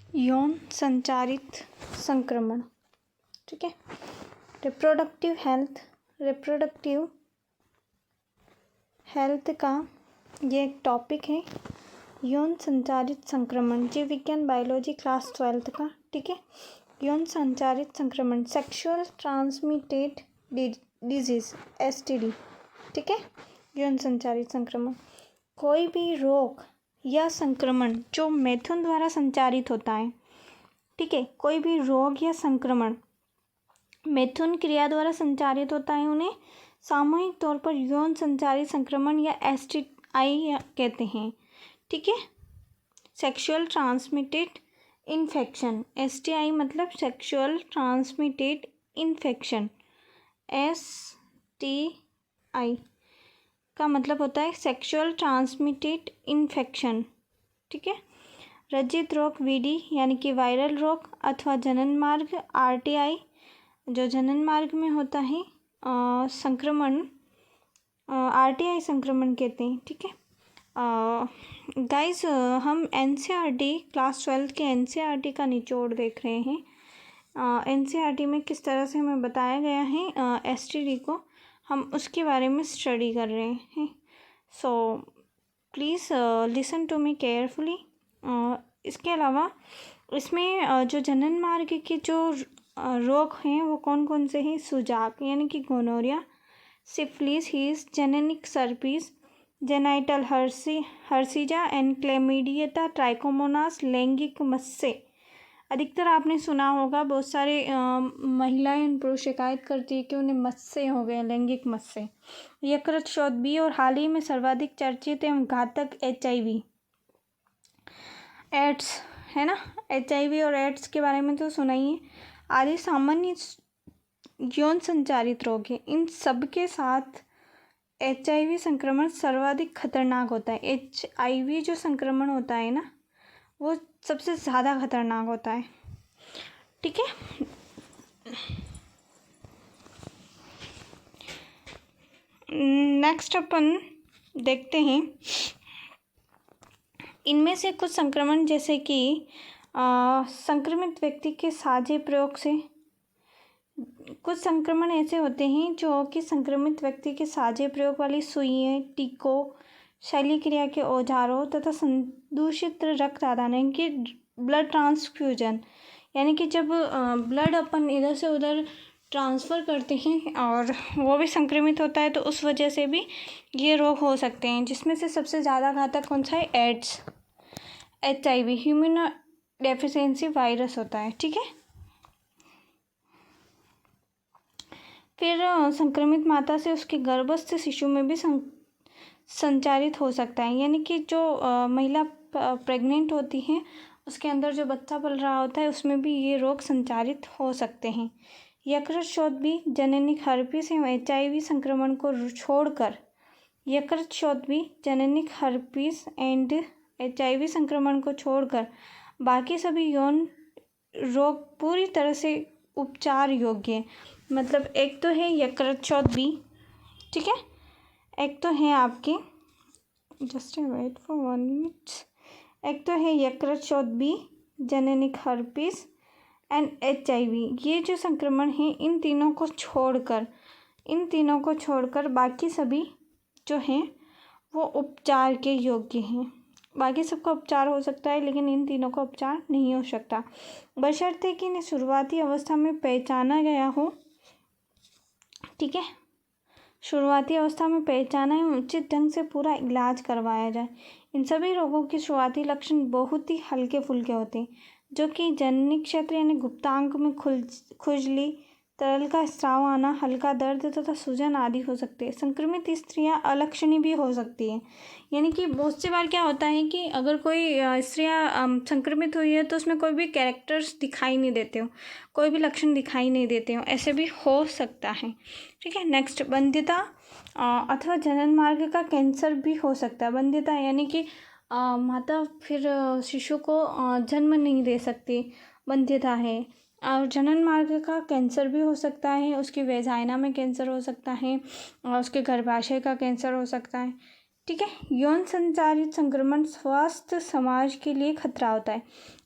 यौन संचारित संक्रमण, ठीक है। रिप्रोडक्टिव हेल्थ का ये एक टॉपिक है, यौन संचारित संक्रमण, जीव विज्ञान बायोलॉजी क्लास 12 का, ठीक है। यौन संचारित संक्रमण, सेक्सुअल ट्रांसमिटेड डिजीज, STD, ठीक है। यौन संचारित संक्रमण कोई भी रोग या संक्रमण जो मैथुन द्वारा संचारित होता है, ठीक है। कोई भी रोग या संक्रमण मैथुन क्रिया द्वारा संचारित होता है, उन्हें सामूहिक तौर पर यौन संचारित संक्रमण या STI कहते हैं, ठीक है। सेक्सुअल ट्रांसमिटेड इन्फेक्शन, STI मतलब सेक्सुअल ट्रांसमिटेड इन्फेक्शन, STI का मतलब होता है सेक्सुअल ट्रांसमिटेड इन्फेक्शन, ठीक है। रजित रोग VD यानी कि वायरल रोग अथवा जनन मार्ग RTI जो जनन मार्ग में होता है संक्रमण RTI संक्रमण कहते हैं, ठीक है। गाइस हम NCERT क्लास 12 के NCERT का निचोड़ देख रहे हैं। NCERT में किस तरह से हमें बताया गया है STD को, हम उसके बारे में स्टडी कर रहे हैं। So please listen to me carefully. इसके अलावा इसमें जो जनन मार्ग के जो रोग हैं वो कौन कौन से हैं? सुजाक यानी कि गोनोरिया, सिफिलिस, हीज, जेनेटिक सर्पीस, जेनाइटल हर्सिजा एंड क्लेमिडिया, ट्राइकोमोनास, लैंगिक मस्से। अधिकतर आपने सुना होगा, बहुत सारे महिलाएं और पुरुष शिकायत करती है कि उन्हें मस्से हो गए, लैंगिक मस्से। यकृत शोथ B और हाल ही में सर्वाधिक चर्चित एवं घातक HIV, एड्स है ना। HIV और एड्स के बारे में तो सुना ही है। आदि सामान्य यौन संचारित रोग है। इन सब के साथ HIV संक्रमण सर्वाधिक खतरनाक होता है। HIV जो संक्रमण होता है ना, वो सबसे ज़्यादा खतरनाक होता है, ठीक है। नेक्स्ट अपन देखते हैं इनमें से कुछ संक्रमण, जैसे कि संक्रमित व्यक्ति के साझे प्रयोग से। कुछ संक्रमण ऐसे होते हैं जो कि संक्रमित व्यक्ति के साझे प्रयोग वाली सुइयां, टीकों, शैली क्रिया के औजारों तथा संदूषित रक्त आदान यानी कि ब्लड ट्रांसफ्यूजन, यानी कि जब ब्लड अपन इधर से उधर ट्रांसफ़र करते हैं और वो भी संक्रमित होता है तो उस वजह से भी ये रोग हो सकते हैं, जिसमें से सबसे ज़्यादा घातक कौन सा है? AIDS, HIV, human deficiency virus होता है, ठीक है। फिर संक्रमित माता से उसके गर्भस्थ शिशु में भी संचारित हो सकता है, यानी कि जो महिला प्रेग्नेंट होती हैं उसके अंदर जो बच्चा पल रहा होता है उसमें भी ये रोग संचारित हो सकते हैं। यकृत शोथ B, जेनेटिक हर्पीस एवं HIV संक्रमण को छोड़कर यकृत शोथ B, genetic herpes and HIV संक्रमण को छोड़कर बाकी सभी यौन रोग पूरी तरह से उपचार योग्य है। मतलब एक तो है यकृत शोथ B, ठीक है। एक तो है आपके जस्ट वेट फॉर 1 मिनट। एक तो है यकृत शोथ B, genetic herpes and HIV। ये जो संक्रमण है इन तीनों को छोड़कर बाकी सभी जो हैं वो उपचार के योग्य हैं। बाकी सबका उपचार हो सकता है लेकिन इन तीनों का उपचार नहीं हो सकता, बशर्ते कि इन्हें शुरुआती अवस्था में पहचाना गया हो, ठीक है। शुरुआती अवस्था में पहचाना है, उचित ढंग से पूरा इलाज करवाया जाए। इन सभी रोगों के शुरुआती लक्षण बहुत ही हल्के फुल्के होते हैं, जो कि जननी क्षेत्र यानी गुप्तांग में खुजली, तरल का स्राव आना, हल्का दर्द तथा सूजन आदि हो सकते हैं। संक्रमित स्त्रियां अलक्षणी भी हो सकती हैं, यानी कि बहुत सी बार क्या होता है कि अगर कोई स्त्रियां संक्रमित हुई है तो उसमें कोई भी कैरेक्टर्स दिखाई नहीं देते हो, कोई भी लक्षण दिखाई नहीं देते हो, ऐसे भी हो सकता है, ठीक है। नेक्स्ट, बंध्यता अथवा जनन मार्ग का कैंसर भी हो सकता है। बंध्यता यानी कि माता फिर शिशु को जन्म नहीं दे सकती, बंध्यता है। और जनन मार्ग का कैंसर भी हो सकता है, उसकी वेजाइना में कैंसर हो सकता है और उसके गर्भाशय का कैंसर हो सकता है, ठीक है। यौन संचारित संक्रमण स्वास्थ्य समाज के लिए खतरा होता है।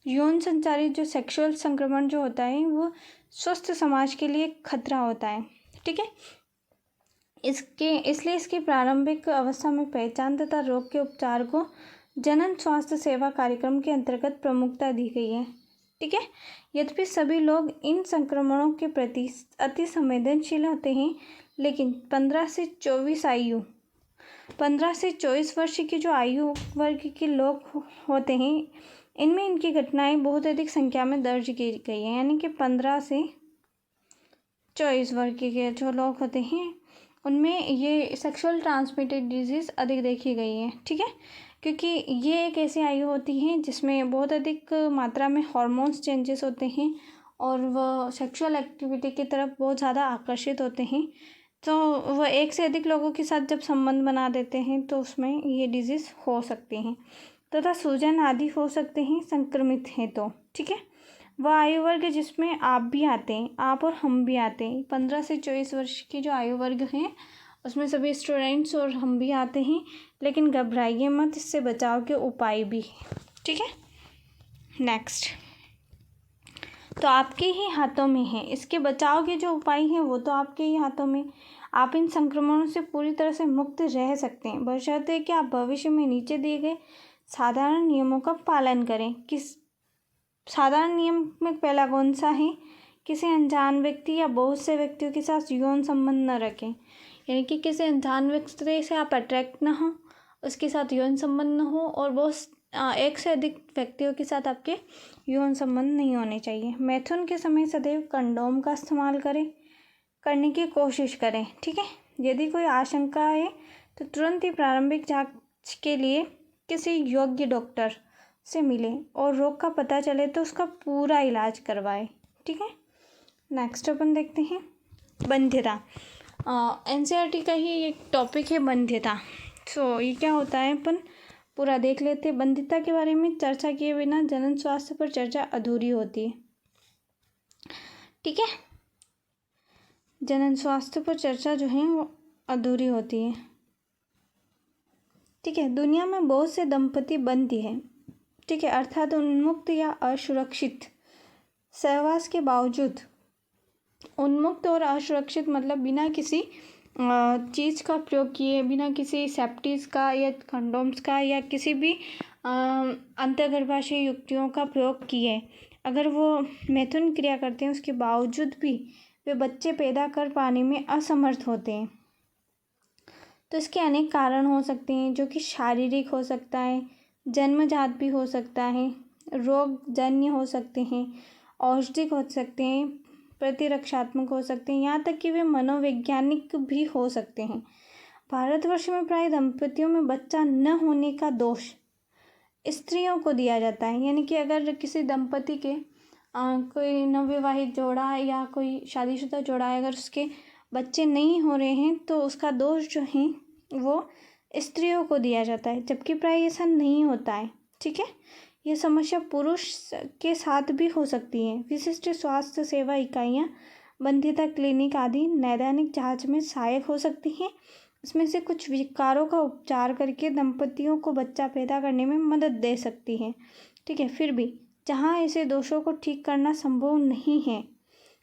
यौन संचारित जो सेक्सुअल संक्रमण जो होता है वो स्वस्थ समाज के लिए खतरा होता है। ठीक है। इसलिए इसकी प्रारंभिक अवस्था में पहचान तथा रोग के उपचार को जनन स्वास्थ्य सेवा कार्यक्रम के अंतर्गत प्रमुखता दी गई है। ठीक है। यद्यपि सभी लोग इन संक्रमणों के प्रति अति संवेदनशील होते हैं, लेकिन 15 से 24 वर्ष की जो आयु वर्ग के लोग होते हैं, इनमें इनकी घटनाएं बहुत अधिक संख्या में दर्ज की गई हैं। यानी कि 15 से 24 वर्ग के जो लोग होते हैं उनमें ये सेक्सुअल ट्रांसमिटेड डिजीज़ अधिक देखी गई है। ठीक है। क्योंकि ये एक ऐसी आयु होती है जिसमें बहुत अधिक मात्रा में हार्मोन्स चेंजेस होते हैं और वह सेक्सुअल एक्टिविटी की तरफ बहुत ज़्यादा आकर्षित होते हैं। तो वह एक से अधिक लोगों के साथ जब संबंध बना देते हैं तो उसमें ये डिजीज़ हो सकती हैं तथा सूजन आदि हो सकते हैं संक्रमित हैं तो। ठीक है। वह आयु वर्ग जिसमें आप भी आते हैं, आप और हम भी आते हैं। 15 से 24 वर्ष की जो आयु वर्ग है उसमें सभी स्टूडेंट्स और हम भी आते हैं, लेकिन घबराइए मत, इससे बचाव के उपाय भी हैं। ठीक है। नेक्स्ट, तो आपके ही हाथों में है। इसके बचाव के जो उपाय हैं वो तो आपके ही हाथों में। आप इन संक्रमणों से पूरी तरह से मुक्त रह सकते हैं, बशर्ते कि आप भविष्य में नीचे दिए गए साधारण नियमों का पालन करें। किस साधारण नियम में पहला कौन सा है? किसी अनजान व्यक्ति या बहुत से व्यक्तियों के साथ यौन संबंध न रखें। यानी कि किसी अनजान व्यक्ति से आप अट्रैक्ट ना हो, उसके साथ यौन संबंध न हो, और बहुत एक से अधिक व्यक्तियों के साथ आपके यौन संबंध नहीं होने चाहिए। मैथुन के समय सदैव कंडोम का इस्तेमाल करने की कोशिश करें। ठीक है। यदि कोई आशंका है तो तुरंत ही प्रारंभिक जांच के लिए किसी योग्य डॉक्टर से मिलें और रोग का पता चले तो उसका पूरा इलाज करवाएं। ठीक है। नेक्स्ट अपन देखते हैं बंध्यता। एनसीईआरटी का ही एक टॉपिक है बंध्यता। सो ये क्या होता है अपन पूरा देख लेते हैं। बंध्यता के बारे में चर्चा किए बिना जनन स्वास्थ्य पर चर्चा अधूरी होती है। ठीक है। जनन स्वास्थ्य पर चर्चा जो है वो अधूरी होती है। ठीक है। दुनिया में बहुत से दंपति बंधी हैं। ठीक है। अर्थात उन्मुक्त या असुरक्षित सहवास के बावजूद, उन्मुक्त और असुरक्षित मतलब बिना किसी चीज़ का प्रयोग किए, बिना किसी सेफ्टीज का या कंडोम्स का या किसी भी अंतर्गर्भाशय युक्तियों का प्रयोग किए अगर वो मैथुन क्रिया करते हैं, उसके बावजूद भी वे बच्चे पैदा कर पाने में असमर्थ होते हैं। तो इसके अनेक कारण हो सकते हैं, जो कि शारीरिक हो सकता है, जन्मजात भी हो सकता है, रोगजन्य हो सकते हैं, औषधिक हो सकते हैं, प्रतिरक्षात्मक हो सकते हैं, यहाँ तक कि वे मनोवैज्ञानिक भी हो सकते हैं। भारतवर्ष में प्राय दंपतियों में बच्चा न होने का दोष स्त्रियों को दिया जाता है। यानी कि अगर किसी दंपति के कोई नवविवाहित जोड़ा या कोई शादीशुदा जोड़ा है, अगर उसके बच्चे नहीं हो रहे हैं तो उसका दोष जो है वो स्त्रियों को दिया जाता है, जबकि प्राय ऐसा नहीं होता है। ठीक है। ये समस्या पुरुष के साथ भी हो सकती है। विशिष्ट स्वास्थ्य सेवा इकाइयाँ, बंध्यता क्लिनिक आदि नैदानिक जांच में सहायक हो सकती हैं। इसमें से कुछ विकारों का उपचार करके दंपतियों को बच्चा पैदा करने में मदद दे सकती है। ठीक है। फिर भी जहाँ ऐसे दोषों को ठीक करना संभव नहीं है,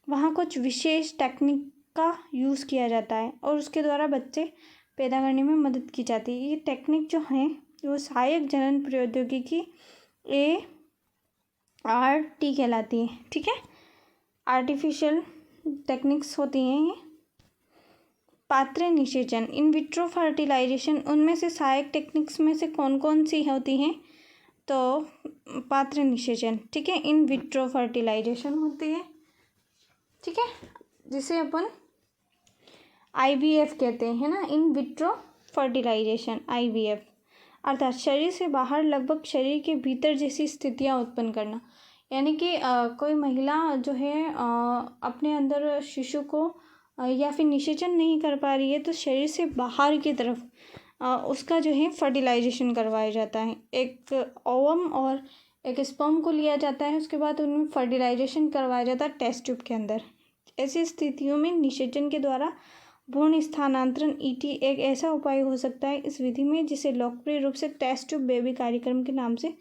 वहाँ कुछ विशेष टेक्निक का यूज़ किया जाता है और उसके द्वारा बच्चे पैदा करने में मदद की जाती है। ये टेक्निक जो है वो सहायक जनन प्रौद्योगिकी ART कहलाती है। ठीक है। आर्टिफिशियल टेक्निक्स होती हैं ये। पात्र निषेचन, इन विट्रो फर्टिलाइजेशन, उनमें से सहायक टेक्निक्स में से कौन कौन सी होती हैं? तो पात्र निषेचन, ठीक है, इन विट्रो फर्टिलाइजेशन होती है। ठीक है। जिसे अपन IVF कहते हैं ना, इन विट्रो फर्टिलाइजेशन IVF, अर्थात शरीर से बाहर लगभग शरीर के भीतर जैसी स्थितियाँ उत्पन्न करना। यानी कि कोई महिला जो है अपने अंदर शिशु को या फिर निषेचन नहीं कर पा रही है तो शरीर से बाहर की तरफ उसका जो है फर्टिलाइजेशन करवाया जाता है। एक ओवम और एक स्पर्म को लिया जाता है, उसके बाद उनमें फर्टिलाइजेशन करवाया जाता है टेस्ट ट्यूब के अंदर। ऐसी स्थितियों में निषेचन के द्वारा भ्रूण स्थानांतरण ईटी एक ऐसा उपाय हो सकता है इस विधि में जिसे लोकप्रिय रूप से टेस्ट ट्यूब बेबी कार्यक्रम के नाम से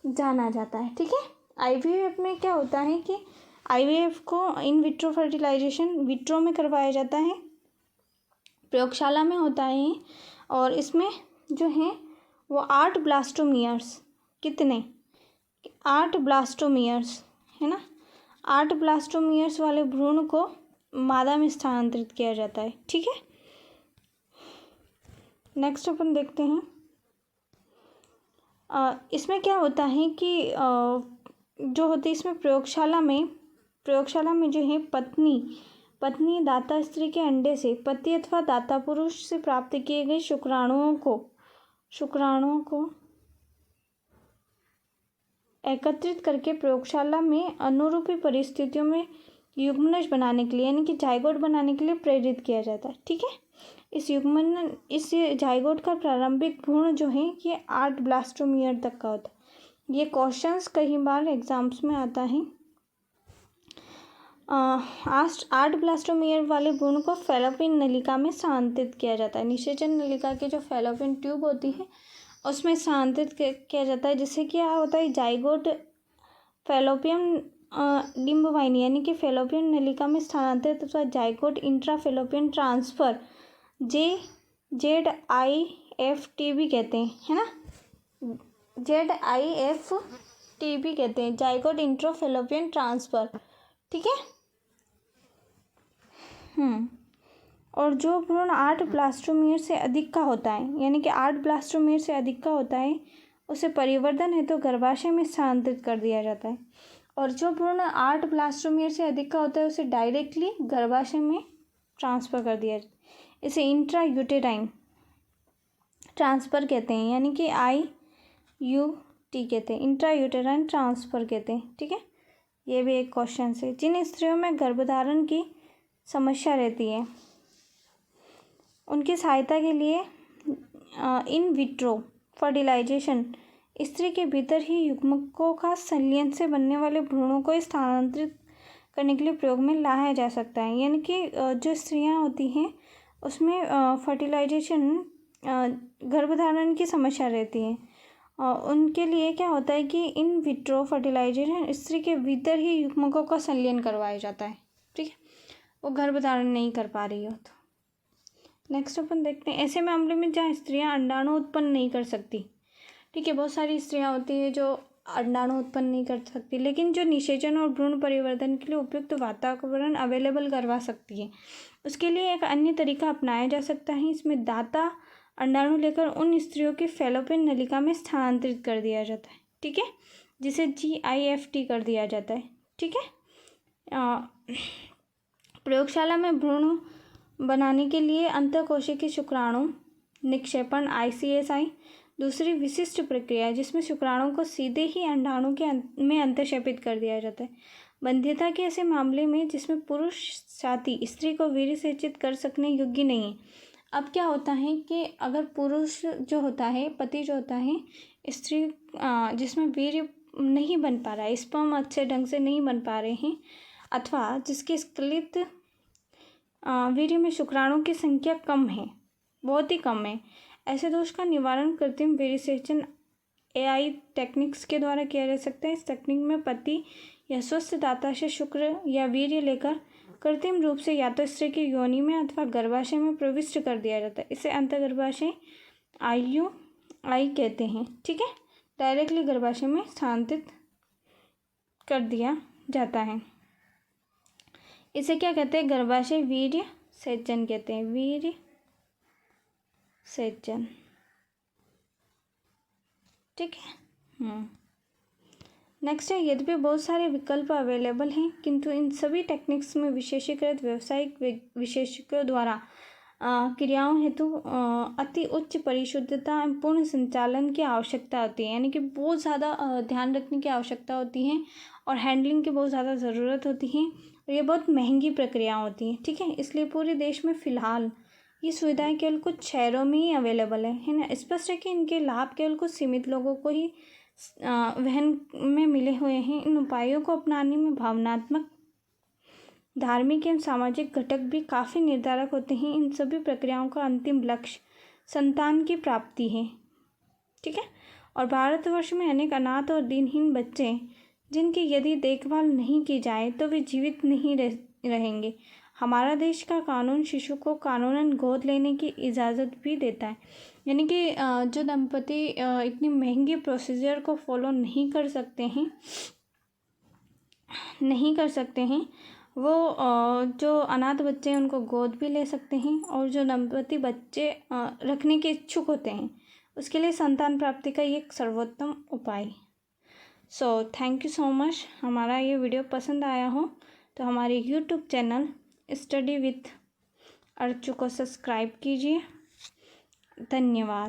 जाना जाता है। ठीक है, आईवीएफ में क्या होता है कि आईवीएफ को इन विट्रो फर्टिलाइजेशन विट्रो में करवाया जाता है, प्रयोगशाला में होता है, और इसमें जो है वो 8 ब्लास्टोमियर्स, कितने 8 ब्लास्टोमियर्स है ना, 8 ब्लास्टोमियर्स वाले भ्रूण को मादा में स्थानांतरित किया जाता है। ठीक है, नेक्स्ट अपन देखते हैं। इसमें क्या होता है कि जो होती है इसमें प्रयोगशाला में जो है पत्नी दाता स्त्री के अंडे से पति अथवा दाता पुरुष से प्राप्त किए गए शुक्राणुओं को एकत्रित करके प्रयोगशाला में अनुरूपी परिस्थितियों में युग्मनज बनाने के लिए यानी कि जाइगोट बनाने के लिए प्रेरित किया जाता है। ठीक है, इस जाइगोट का प्रारंभिक भ्रूण जो है ये 8 ब्लास्टोमियर तक का होता है। ये क्वेश्चंस कई बार एग्जाम्स में आता है। 8 ब्लास्टोमियर वाले भ्रूण को फैलोपियन नलिका में स्थानांतरित किया जाता है। निषेचन नलिका की जो फैलोपियन ट्यूब होती है उसमें स्थानांतरित किया जाता है, जिससे क्या होता है जाइगोट फैलोपियन डिम्बवाहिनी यानी कि फैलोपियन नलिका में स्थानांतरित अथवा zygote intra fallopian transfer ZIFT भी कहते हैं, है ना, ZIFT भी कहते हैं, जाइगोट इंट्रा फैलोपियन ट्रांसफर। ठीक है, और जो भ्रूण 8 ब्लास्टोमियर से अधिक का होता है यानी कि 8 ब्लास्टोमियर से अधिक का होता है उसे परिवर्धन हेतु गर्भाशय में स्थानांतरित कर दिया जाता है, और जो भ्रूण 8 ब्लास्टोमियर से अधिक का होता है उसे डायरेक्टली गर्भाशय में ट्रांसफ़र कर दिया जाता है। इसे इंट्रा यूटेराइन ट्रांसफ़र कहते हैं, यानी कि IUT कहते हैं, इंट्रा यूटेराइन ट्रांसफ़र कहते हैं। ठीक है, ये भी एक क्वेश्चन है। जिन स्त्रियों में गर्भधारण की समस्या रहती है उनकी सहायता के लिए इन विट्रो फर्टिलाइजेशन स्त्री के भीतर ही युग्मकों का संलयन से बनने वाले भ्रूणों को स्थानांतरित करने के लिए प्रयोग में लाया जा सकता है। यानी कि जो स्त्रियां होती हैं उसमें फर्टिलाइजेशन गर्भधारण की समस्या रहती है, उनके लिए क्या होता है कि इन विट्रो फर्टिलाइजेशन स्त्री के भीतर ही युग्मकों का संलयन करवाया जाता है। ठीक है, वो गर्भधारण नहीं कर पा रही हो तो। नेक्स्ट अपन देखते हैं, ऐसे मामले में जहाँ स्त्रियां अंडाणु उत्पन्न नहीं कर सकती। ठीक है, बहुत सारी स्त्रियां होती हैं जो अंडाणु उत्पन्न नहीं कर सकती, लेकिन जो निषेचन और भ्रूण परिवर्धन के लिए उपयुक्त वातावरण अवेलेबल करवा सकती है, उसके लिए एक अन्य तरीका अपनाया जा सकता है। इसमें दाता अंडाणु लेकर उन स्त्रियों की फैलोपियन नलिका में स्थानांतरित कर दिया जाता है। ठीक है, जिसे GIFT कर दिया जाता है। ठीक है, प्रयोगशाला में भ्रूण बनाने के लिए अंतःकोशिकीय शुक्राणु निक्षेपण ICSI दूसरी विशिष्ट प्रक्रिया है, जिसमें शुक्राणु को सीधे ही अंडाणु में अंतःक्षेपित कर दिया जाता है। बंध्यता के ऐसे मामले में जिसमें पुरुष छाती स्त्री को वीर्य सेचित कर सकने योग्य नहीं है। अब क्या होता है कि अगर पुरुष जो होता है, पति जो होता है, स्त्री जिसमें वीर्य नहीं बन पा रहा है, स्पर्म अच्छे ढंग से नहीं बन पा रहे हैं, अथवा जिसके स्खलित वीर्य में शुक्राणु की संख्या कम है, बहुत ही कम है, ऐसे दोष का निवारण कृत्रिम वीर्य सेचन AI टेक्निक्स के द्वारा किया जा सकता है। इस तकनीक में पति या स्वस्थ दाता से शुक्र या वीर्य लेकर कृत्रिम रूप से या तो स्त्री की योनि में अथवा गर्भाशय में प्रविष्ट कर दिया जाता है। इसे अंतर्गर्भाशय IUI कहते हैं। ठीक है, डायरेक्टली गर्भाशय में स्थानांतरित कर दिया जाता है। इसे क्या कहते हैं, गर्भाशय वीर्य सेचन कहते हैं, वीर्य सेचन। ठीक है, नेक्स्ट है, यद्यपि बहुत सारे विकल्प अवेलेबल हैं, किंतु इन सभी टेक्निक्स में विशेषीकृत व्यावसायिक विशेषज्ञों द्वारा क्रियाओं हेतु अति उच्च परिशुद्धता एवं पूर्ण संचालन की आवश्यकता होती है। यानी कि बहुत ज़्यादा ध्यान रखने की आवश्यकता होती है और हैंडलिंग की बहुत ज़्यादा ज़रूरत होती है, और ये बहुत महंगी प्रक्रिया होती हैं। ठीक है, इसलिए पूरे देश में फ़िलहाल ये सुविधाएं केवल कुछ शहरों में ही अवेलेबल है ना। स्पष्ट है कि इनके लाभ केवल कुछ सीमित लोगों को ही वहन में मिले हुए हैं। इन उपायों को अपनाने में भावनात्मक धार्मिक एवं सामाजिक घटक भी काफ़ी निर्धारक होते हैं। इन सभी प्रक्रियाओं का अंतिम लक्ष्य संतान की प्राप्ति है। ठीक है। और भारतवर्ष में अनेक अनाथ और दिनहीन बच्चे जिनकी यदि देखभाल नहीं की जाए तो वे जीवित नहीं रहेंगे। हमारा देश का कानून शिशु को कानूनन गोद लेने की इजाज़त भी देता है। यानी कि जो दंपति इतनी महंगी प्रोसीजर को फॉलो नहीं कर सकते हैं वो जो अनाथ बच्चे हैं उनको गोद भी ले सकते हैं। और जो दंपति बच्चे रखने के इच्छुक होते हैं उसके लिए संतान प्राप्ति का ये एक सर्वोत्तम उपाय। So thank you so much. हमारा ये वीडियो पसंद आया हो तो हमारे YouTube channel study with Archu को सब्सक्राइब कीजिए। धन्यवाद।